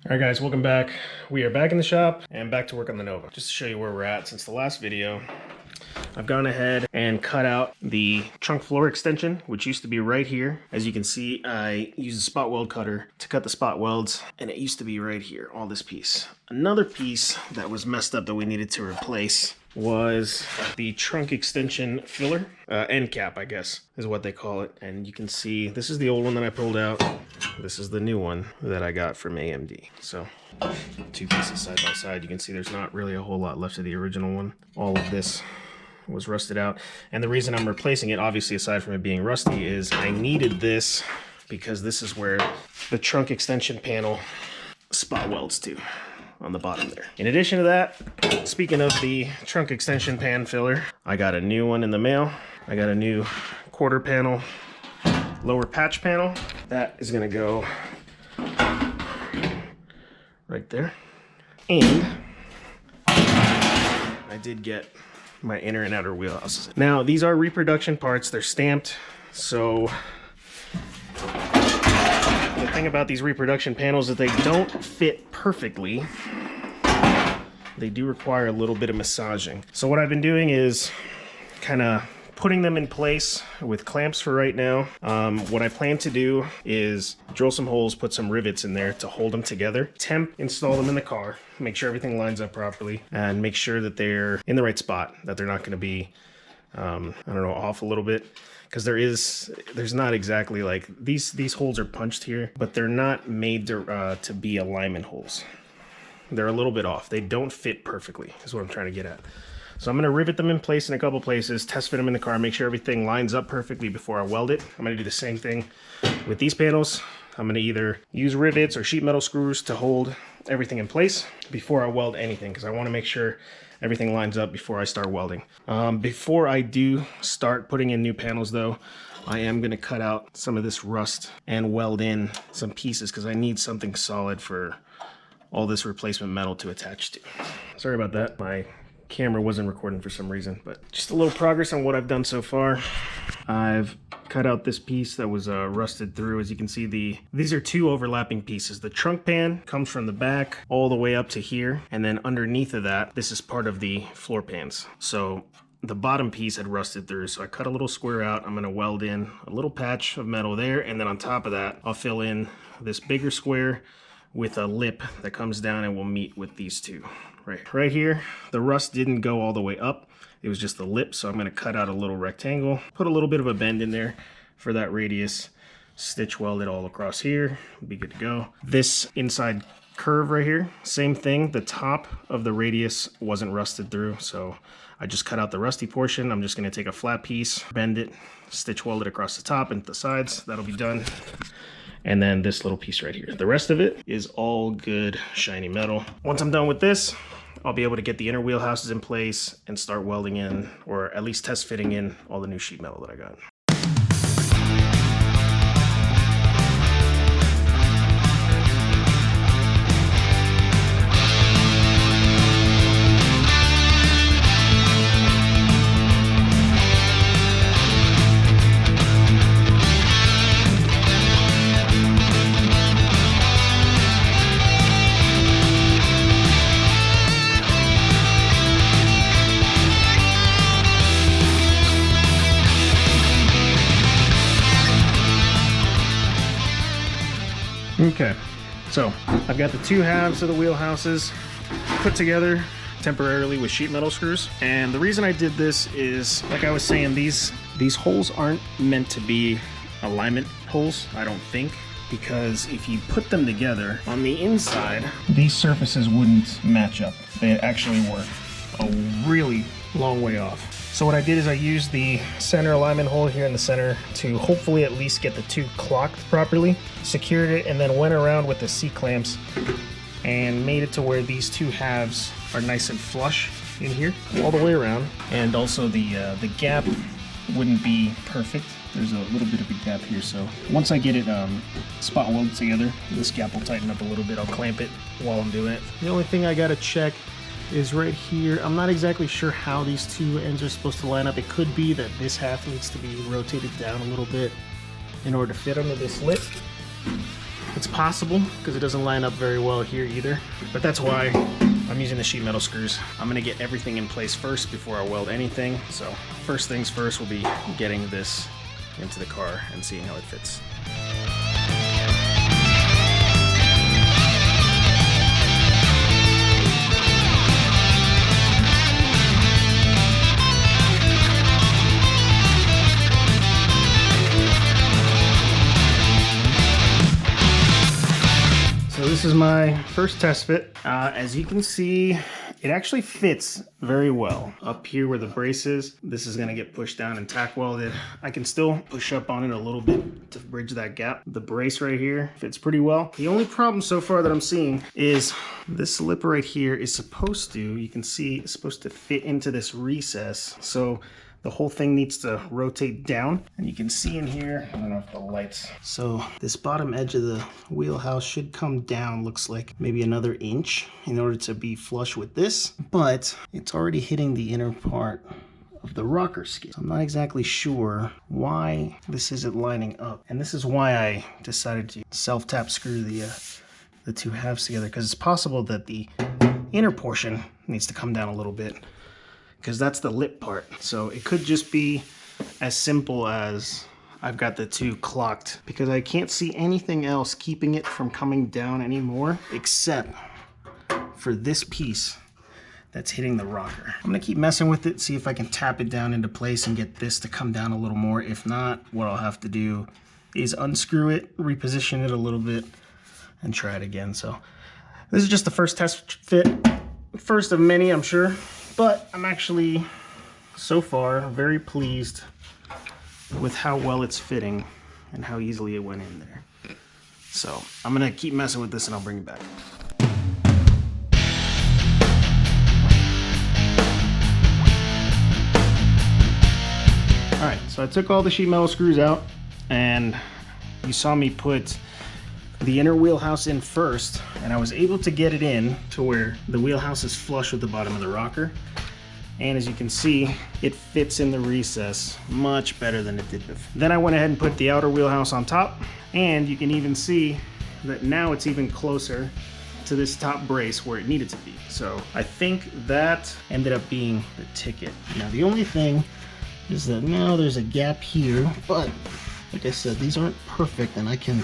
All right guys, welcome back. We are back in the shop and back to work on the Nova. Just to show you where we're at since the last video, I've gone ahead and cut out the trunk floor extension, which used to be right here. As you can see, I used a spot weld cutter to cut the spot welds, and it used to be right here, all this piece. Another piece that was messed up that we needed to replace was the trunk extension filler, end cap, I guess, is what they call it. And you can see, this is the old one that I pulled out. This is the new one that I got from AMD. So two pieces side by side. You can see there's not really a whole lot left of the original one. All of this was rusted out. And the reason I'm replacing it, obviously aside from it being rusty, is I needed this because this is where the trunk extension panel spot welds to, on the bottom there. In addition to that, speaking of the trunk extension pan filler, I got a new one in the mail. I got a new quarter panel lower patch panel. That is gonna go right there. And I did get my inner and outer wheelhouses. Now, these are reproduction parts. They're stamped, so the thing about these reproduction panels is that they don't fit perfectly. They do require a little bit of massaging. So what I've been doing is kind of putting them in place with clamps for right now. What I plan to do is drill some holes, put some rivets in there to hold them together, install them in the car, make sure everything lines up properly, and make sure that they're in the right spot, that they're not gonna be, I don't know, off a little bit. Because there's not exactly like, these holes are punched here, but they're not made to be alignment holes. They're a little bit off. They don't fit perfectly, is what I'm trying to get at. So I'm gonna rivet them in place in a couple places, test fit them in the car, make sure everything lines up perfectly before I weld it. I'm gonna do the same thing with these panels. I'm gonna either use rivets or sheet metal screws to hold everything in place before I weld anything, because I wanna make sure everything lines up before I start welding. Before I do start putting in new panels though, I am gonna cut out some of this rust and weld in some pieces because I need something solid for all this replacement metal to attach to. Sorry about that. My camera wasn't recording for some reason, but just a little progress on what I've done so far. I've cut out this piece that was rusted through. As you can see, these are two overlapping pieces. The trunk pan comes from the back all the way up to here, and then underneath of that, this is part of the floor pans. So the bottom piece had rusted through, so I cut a little square out. I'm gonna weld in a little patch of metal there, and then on top of that, I'll fill in this bigger square with a lip that comes down and will meet with these two. Right here, the rust didn't go all the way up. It was just the lip, so I'm gonna cut out a little rectangle, put a little bit of a bend in there for that radius, stitch weld it all across here, be good to go. This inside curve right here, same thing. The top of the radius wasn't rusted through, so I just cut out the rusty portion. I'm just gonna take a flat piece, bend it, stitch weld it across the top and the sides. That'll be done. And then this little piece right here. The rest of it is all good, shiny metal. Once I'm done with this, I'll be able to get the inner wheelhouses in place and start welding in, or at least test fitting in all the new sheet metal that I got. Okay, so I've got the two halves of the wheelhouses put together temporarily with sheet metal screws. And the reason I did this is, like I was saying, these holes aren't meant to be alignment holes, I don't think, because if you put them together on the inside, these surfaces wouldn't match up. They actually were a really long way off. So what I did is I used the center alignment hole here in the center to hopefully at least get the two clocked properly, secured it, and then went around with the C-clamps and made it to where these two halves are nice and flush in here all the way around. And also the gap wouldn't be perfect. There's a little bit of a gap here, so once I get it spot welded together, this gap will tighten up a little bit. I'll clamp it while I'm doing it. The only thing I gotta check is right here. I'm not exactly sure how these two ends are supposed to line up. It could be that this half needs to be rotated down a little bit in order to fit under this lip. It's possible because it doesn't line up very well here either, but that's why I'm using the sheet metal screws. I'm gonna get everything in place first before I weld anything. So first things first will be getting this into the car and seeing how it fits. So this is my first test fit. As you can see, it actually fits very well. Up here where the brace is, this is gonna get pushed down and tack welded. I can still push up on it a little bit to bridge that gap. The brace right here fits pretty well. The only problem so far that I'm seeing is this lip right here is supposed to, you can see, it's supposed to fit into this recess. So the whole thing needs to rotate down, and you can see in here, I don't know if the lights. So this bottom edge of the wheelhouse should come down, looks like maybe another inch in order to be flush with this, but it's already hitting the inner part of the rocker skid. So I'm not exactly sure why this isn't lining up. And this is why I decided to self-tap screw the two halves together, because it's possible that the inner portion needs to come down a little bit, because that's the lip part. So it could just be as simple as I've got the two clocked, because I can't see anything else keeping it from coming down anymore except for this piece that's hitting the rocker. I'm gonna keep messing with it, see if I can tap it down into place and get this to come down a little more. If not, what I'll have to do is unscrew it, reposition it a little bit, and try it again. So this is just the first test fit, first of many, I'm sure. But I'm actually, so far, very pleased with how well it's fitting and how easily it went in there. So I'm gonna keep messing with this and I'll bring it back. All right, so I took all the sheet metal screws out, and you saw me put the inner wheelhouse in first, and I was able to get it in to where the wheelhouse is flush with the bottom of the rocker. And as you can see, it fits in the recess much better than it did before. Then I went ahead and put the outer wheelhouse on top, and you can even see that now it's even closer to this top brace where it needed to be. So I think that ended up being the ticket. Now the only thing is that now there's a gap here, but like I said, these aren't perfect, and I can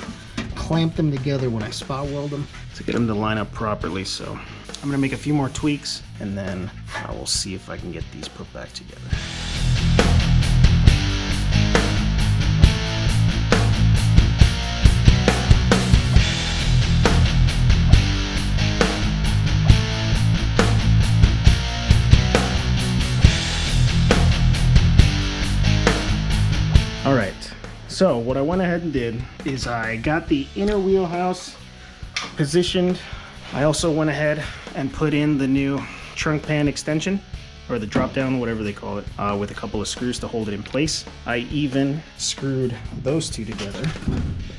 clamp them together when I spot weld them to get them to line up properly. So I'm gonna make a few more tweaks, and then I will see if I can get these put back together. All right, so what I went ahead and did is I got the inner wheelhouse positioned. I also went ahead and put in the new trunk pan extension, or the drop down, whatever they call it, with a couple of screws to hold it in place. I even screwed those two together,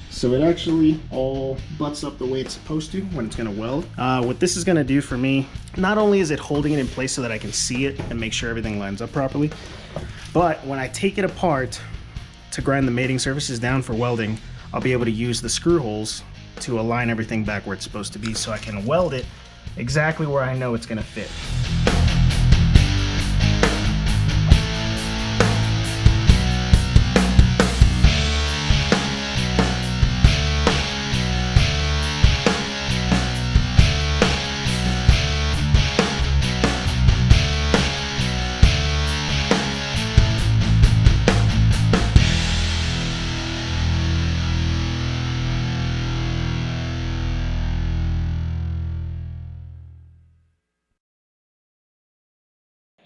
so it actually all butts up the way it's supposed to when it's gonna weld. What this is gonna do for me, not only is it holding it in place so that I can see it and make sure everything lines up properly, but when I take it apart to grind the mating surfaces down for welding, I'll be able to use the screw holes to align everything back where it's supposed to be, so I can weld it exactly where I know it's gonna fit.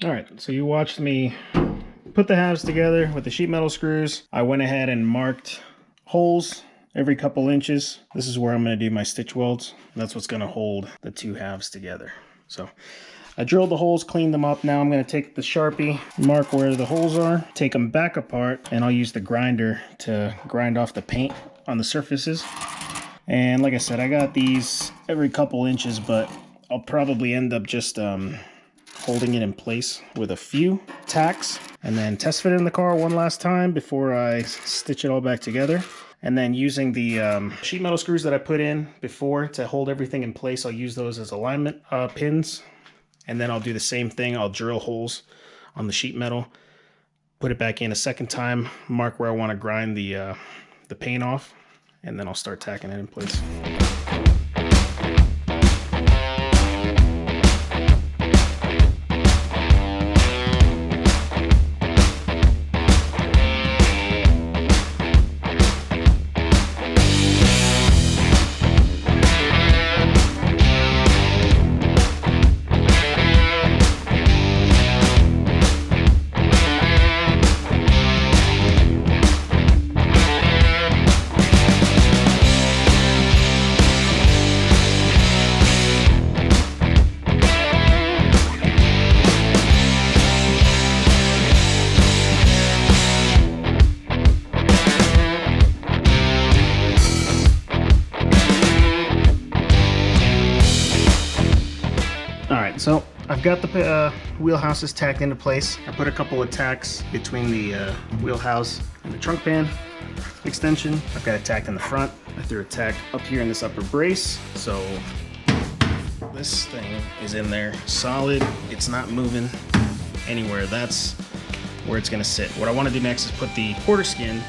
All right, so you watched me put the halves together with the sheet metal screws. I went ahead and marked holes every couple inches. This is where I'm gonna do my stitch welds. That's what's gonna hold the two halves together. So I drilled the holes, cleaned them up. Now I'm gonna take the Sharpie, mark where the holes are, take them back apart, and I'll use the grinder to grind off the paint on the surfaces. And like I said, I got these every couple inches, but I'll probably end up just holding it in place with a few tacks And then test fit in the car one last time before I stitch it all back together. And then using the sheet metal screws that I put in before to hold everything in place, I'll use those as alignment pins. And then I'll do the same thing. I'll drill holes on the sheet metal, put it back in a second time, mark where I want to grind the paint off, and then I'll start tacking it in place. So I've got the wheelhouses tacked into place. I put a couple of tacks between the wheelhouse and the trunk pan extension. I've got it tacked in the front. I threw a tack up here in this upper brace. So this thing is in there solid. It's not moving anywhere. That's where it's gonna sit. What I wanna do next is put the quarter skin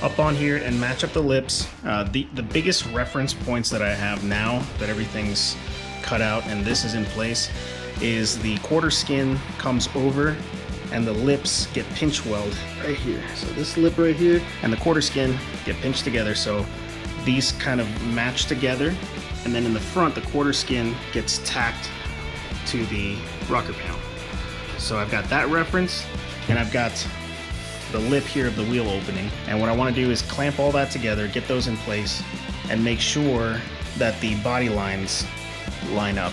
up on here and match up the lips. The biggest reference points that I have now that everything's cut out and this is in place is the quarter skin comes over and the lips get pinch weld right here. So this lip right here and the quarter skin get pinched together, so these kind of match together, and then in the front the quarter skin gets tacked to the rocker panel. So I've got that reference and I've got the lip here of the wheel opening, and what I want to do is clamp all that together, get those in place, and make sure that the body lines line up.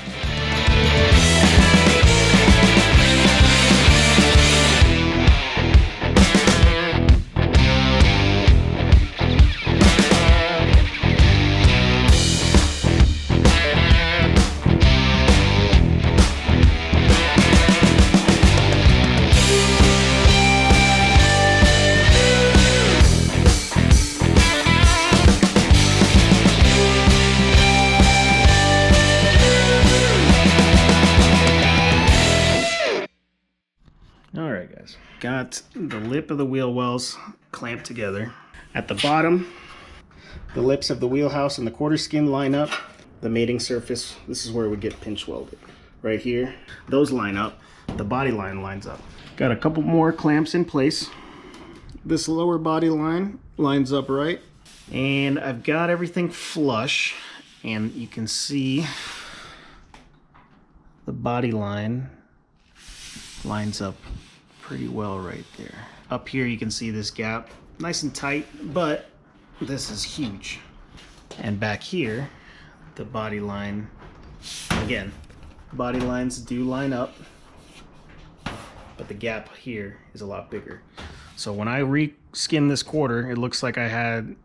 Alright guys, got the lip of the wheel wells clamped together. At the bottom, the lips of the wheelhouse and the quarter skin line up. The mating surface, this is where we get pinch welded. Right here, those line up. The body line lines up. Got a couple more clamps in place. This lower body line lines up right. And I've got everything flush, and you can see the body line lines up pretty well right there. Up here you can see this gap, nice and tight, but this is huge. And back here, the body line, again, body lines do line up, but the gap here is a lot bigger. So when I re-skinned this quarter, it looks like I had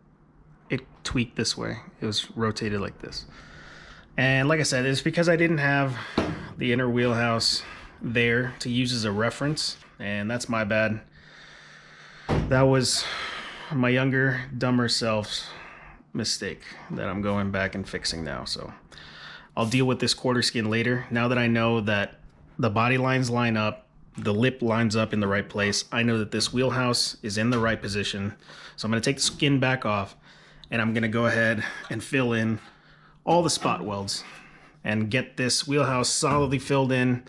it tweaked this way. It was rotated like this. And like I said, it's because I didn't have the inner wheelhouse there to use as a reference, and that's my bad. That was my younger, dumber self's mistake that I'm going back and fixing now. So I'll deal with this quarter skin later. Now that I know that the body lines line up, the lip lines up in the right place, I know that this wheelhouse is in the right position. So I'm going to take the skin back off and I'm going to go ahead and fill in all the spot welds and get this wheelhouse solidly filled in.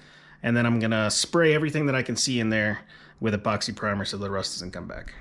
And then I'm gonna spray everything that I can see in there with epoxy primer so the rust doesn't come back.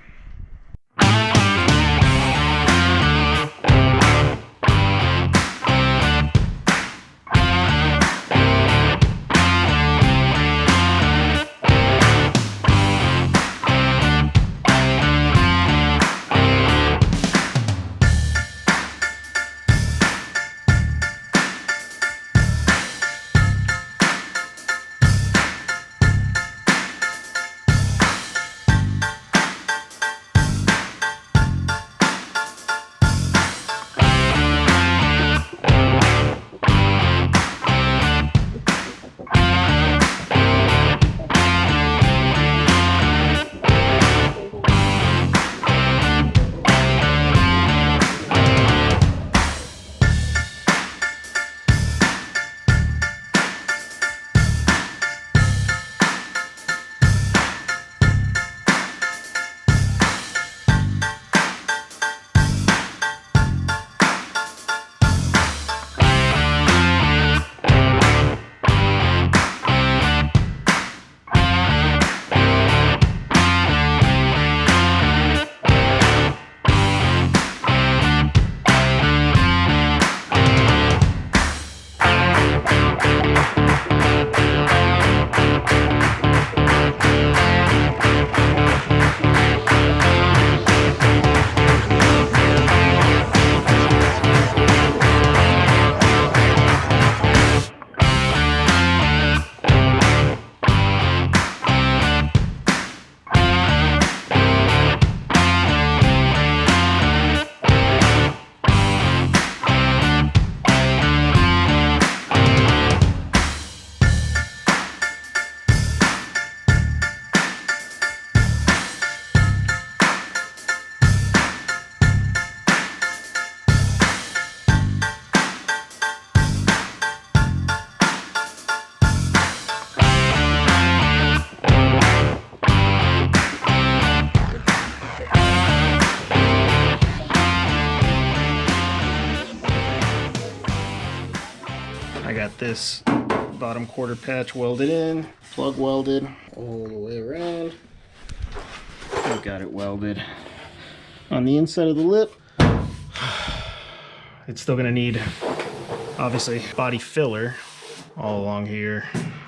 got this bottom quarter patch welded in, plug welded all the way around. I've got it welded on the inside of the lip. It's still gonna need, obviously, body filler all along here.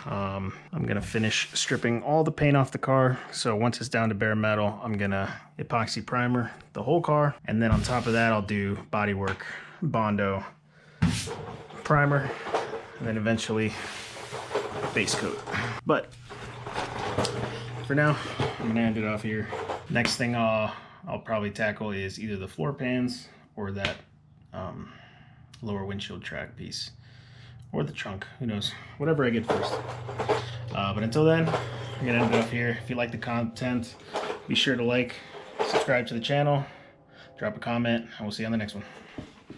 I'm gonna finish stripping all the paint off the car. So once it's down to bare metal, I'm gonna epoxy primer the whole car. And then on top of that, I'll do bodywork, Bondo, primer, and then eventually base coat. But for now, I'm gonna end it off here. Next thing I'll probably tackle is either the floor pans or that lower windshield track piece. Or the trunk, who knows, whatever I get first. But until then, I'm gonna end it off here. If you like the content, be sure to like, subscribe to the channel, drop a comment, and we'll see you on the next one.